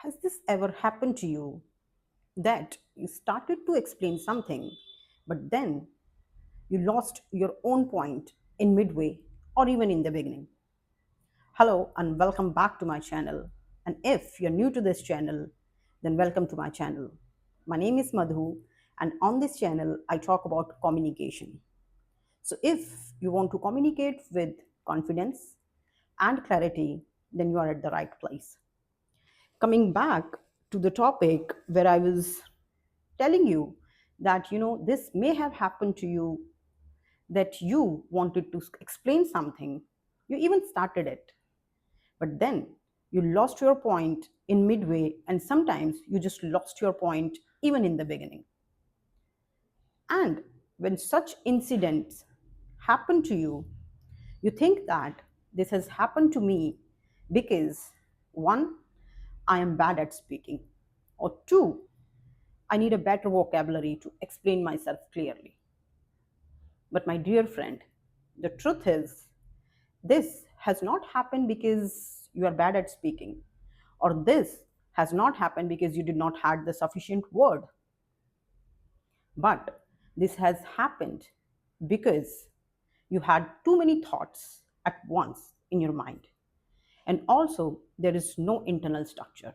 Has this ever happened to you that you started to explain something, but then you lost your own point in midway or even in the beginning? Hello, and welcome back to my channel. And if you're new to this channel, then welcome to my channel. My name is Madhu, and on this channel, I talk about communication. So if you want to communicate with confidence and clarity, then you are at the right place. Coming back to the topic where I was telling you that this may have happened to you, that you wanted to explain something, you even started it, but then you lost your point in midway, and sometimes you just lost your point even in the beginning. And when such incidents happen to you, you think that this has happened to me because one, I am bad at speaking, or two, I need a better vocabulary to explain myself clearly. But my dear friend, the truth is, this has not happened because you are bad at speaking, or this has not happened because you did not have the sufficient word, but this has happened because you had too many thoughts at once in your mind, and also there is no internal structure.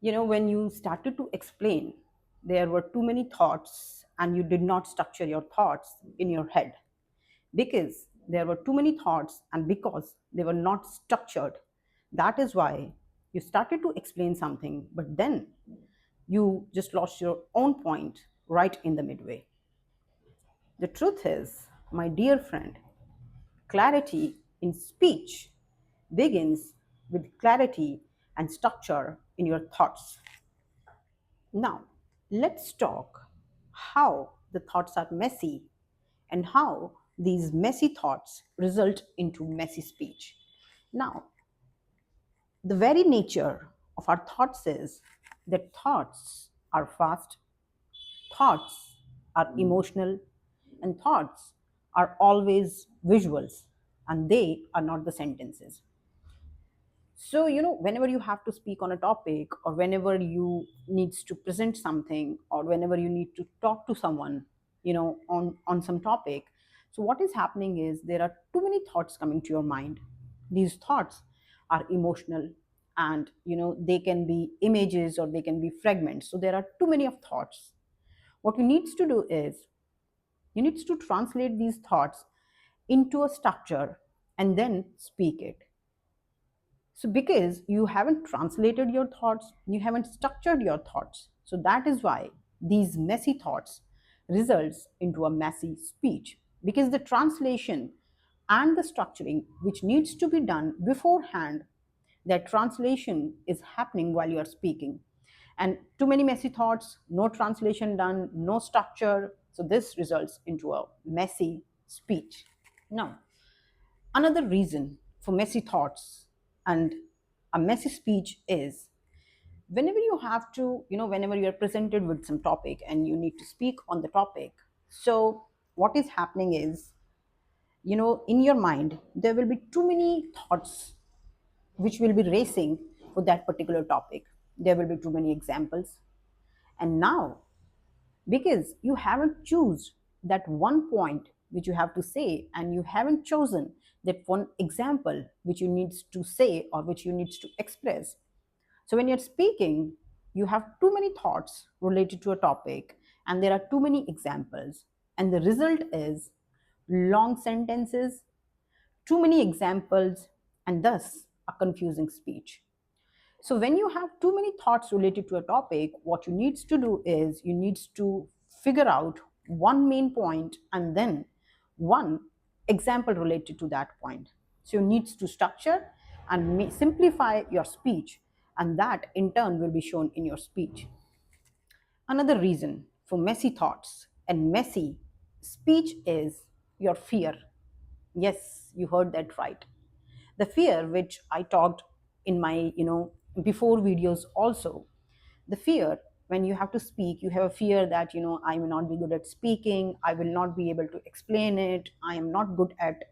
When you started to explain, there were too many thoughts and you did not structure your thoughts in your head, because there were too many thoughts and because they were not structured. That is why you started to explain something, but then you just lost your own point right in the midway. The truth is, my dear friend, clarity in speech begins with clarity and structure in your thoughts. Now, let's talk how the thoughts are messy and how these messy thoughts result into messy speech. Now, the very nature of our thoughts is that thoughts are fast, thoughts are emotional, and thoughts are always visuals, and they are not the sentences. So whenever you have to speak on a topic, or whenever you needs to present something, or whenever you need to talk to someone, on some topic, so what is happening is there are too many thoughts coming to your mind. These thoughts are emotional, and they can be images or they can be fragments, so there are too many of thoughts. What you needs to do is you needs to translate these thoughts into a structure and then speak it. So, because you haven't translated your thoughts, you haven't structured your thoughts. So, that is why these messy thoughts results into a messy speech. Because the translation and the structuring, which needs to be done beforehand, that translation is happening while you are speaking. And too many messy thoughts, no translation done, no structure. So, this results into a messy speech. Now, another reason for messy thoughts and a messy speech is whenever you have to, whenever you're presented with some topic and you need to speak on the topic. So, what is happening is, in your mind, there will be too many thoughts which will be racing for that particular topic. There will be too many examples. And now, because you haven't choose that one point which you have to say, and you haven't chosen that one example which you need to say or which you need to express, so when you're speaking, you have too many thoughts related to a topic, and there are too many examples, and the result is long sentences, too many examples, and thus a confusing speech. So when you have too many thoughts related to a topic, what you need to do is you need to figure out one main point and then one example related to that point. So you need to structure and simplify your speech, and that in turn will be shown in your speech. Another reason for messy thoughts and messy speech is your fear. Yes, you heard that right. The fear which I talked in my before videos also. The fear when you have to speak, you have a fear that I will not be good at speaking, I will not be able to explain it, I am not good at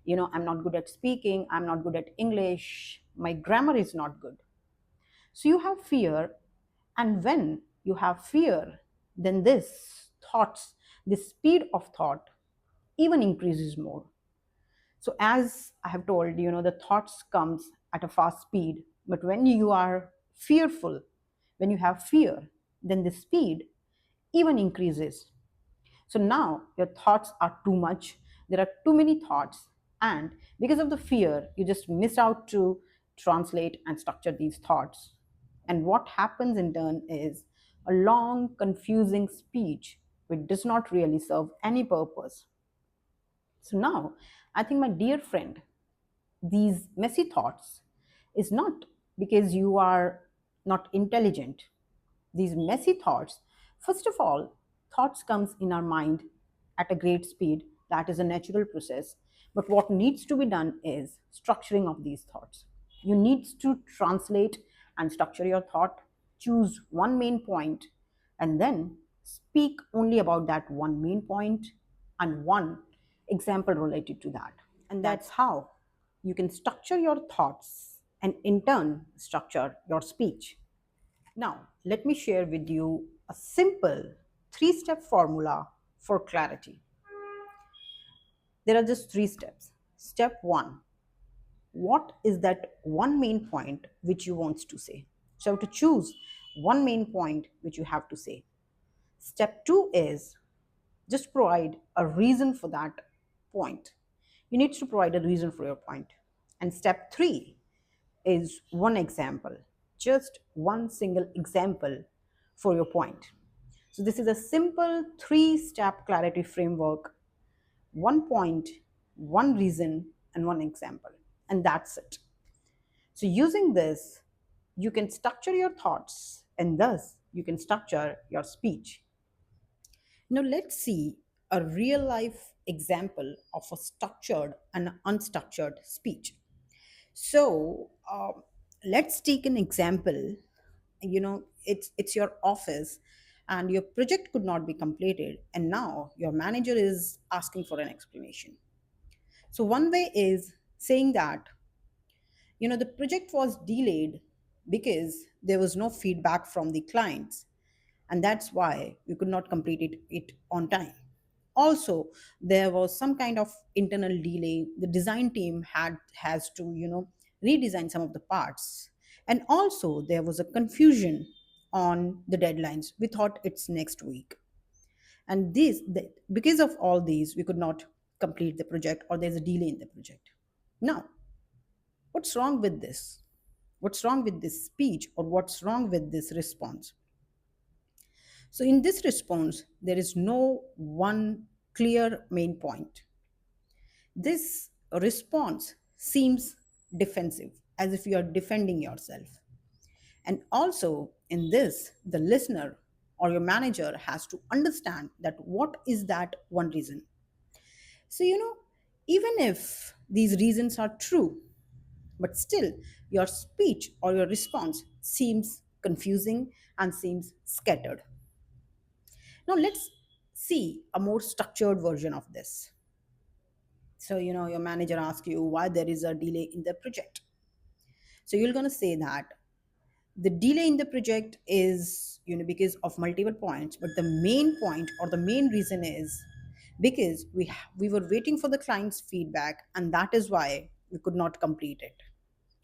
I'm not good at speaking, I'm not good at English, my grammar is not good. So you have fear, and when you have fear, then this thoughts, this speed of thought even increases more. So as I have told, the thoughts comes at a fast speed, but when you are fearful, when you have fear, then the speed even increases. So now your thoughts are too much. There are too many thoughts, and because of the fear, you just miss out to translate and structure these thoughts. And what happens in turn is a long, confusing speech which does not really serve any purpose. So now, I think, my dear friend, these messy thoughts is not because you are not intelligent. These messy thoughts, first of all, thoughts comes in our mind at a great speed. That is a natural process. But what needs to be done is structuring of these thoughts. You need to translate and structure your thought, choose one main point, and then speak only about that one main point and one example related to that. And that's how you can structure your thoughts and in turn structure your speech. Now, let me share with you a simple three-step formula for clarity. There are just three steps. Step one, what is that one main point which you want to say? So, you have to choose one main point which you have to say. Step two is just provide a reason for that point. You need to provide a reason for your point. And step three is one example, just one single example for your point. So, this is a simple three-step clarity framework: one point, one reason, and one example. And that's it. So, using this, you can structure your thoughts and thus you can structure your speech. Now, let's see a real life example of a structured and unstructured speech. So, let's take an example. It's your office and your project could not be completed, and now your manager is asking for an explanation. So, one way is saying that, the project was delayed because there was no feedback from the clients, and that's why we could not complete it on time. Also, there was some kind of internal delay. The design team has to redesign some of the parts, and also there was a confusion on the deadlines. We thought it's next week, and because of all these we could not complete the project, or there's a delay in the project. Now, what's wrong with this? What's wrong with this speech, or what's wrong with this response? So, in this response, there is no one clear main point. This response seems defensive, as if you are defending yourself. And also, in this, the listener or your manager has to understand that what is that one reason. So, even if these reasons are true, but still your speech or your response seems confusing and seems scattered. Now, let's see a more structured version of this. So, your manager asks you why there is a delay in the project. So, you're going to say that the delay in the project is, because of multiple points, but the main point or the main reason is because we were waiting for the client's feedback, and that is why we could not complete it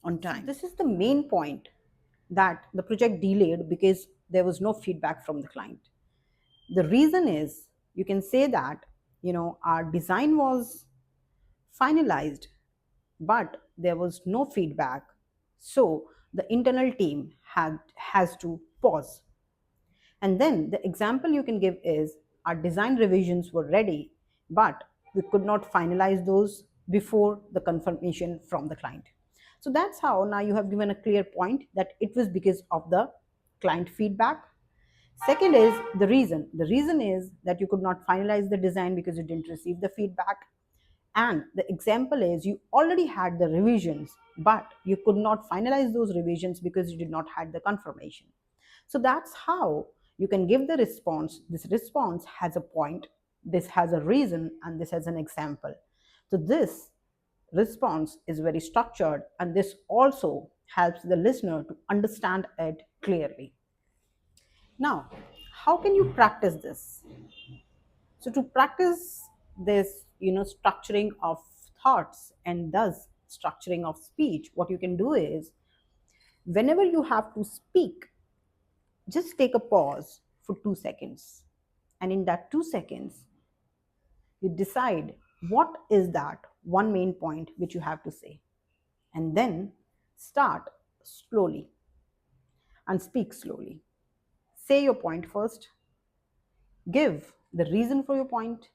on time. This is the main point, that the project delayed because there was no feedback from the client. The reason is, you can say that, our design was finalized, but there was no feedback. So the internal team has to pause. And then the example you can give is, our design revisions were ready, but we could not finalize those before the confirmation from the client. So that's how now you have given a clear point that it was because of the client feedback. Second is the reason. The reason is that you could not finalize the design because you didn't receive the feedback. And the example is, you already had the revisions, but you could not finalize those revisions because you did not have the confirmation. So that's how you can give the response. This response has a point, this has a reason, and this has an example. So this response is very structured, and this also helps the listener to understand it clearly. Now, how can you practice this? So to practice this, structuring of thoughts and thus structuring of speech, what you can do is whenever you have to speak, just take a pause for 2 seconds. And in that 2 seconds, you decide what is that one main point which you have to say. And then start slowly and speak slowly. Say your point first, give the reason for your point,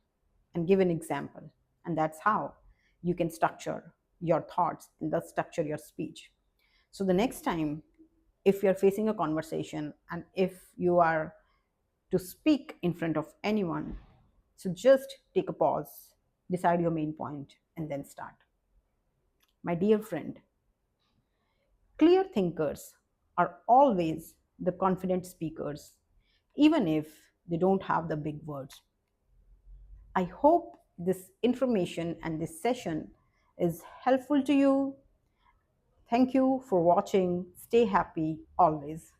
and give an example. And that's how you can structure your thoughts and thus structure your speech. So the next time, if you're facing a conversation and if you are to speak in front of anyone, so just take a pause, decide your main point, and then start. My dear friend, clear thinkers are always the confident speakers, even if they don't have the big words. I hope this information and this session is helpful to you. Thank you for watching. Stay happy always.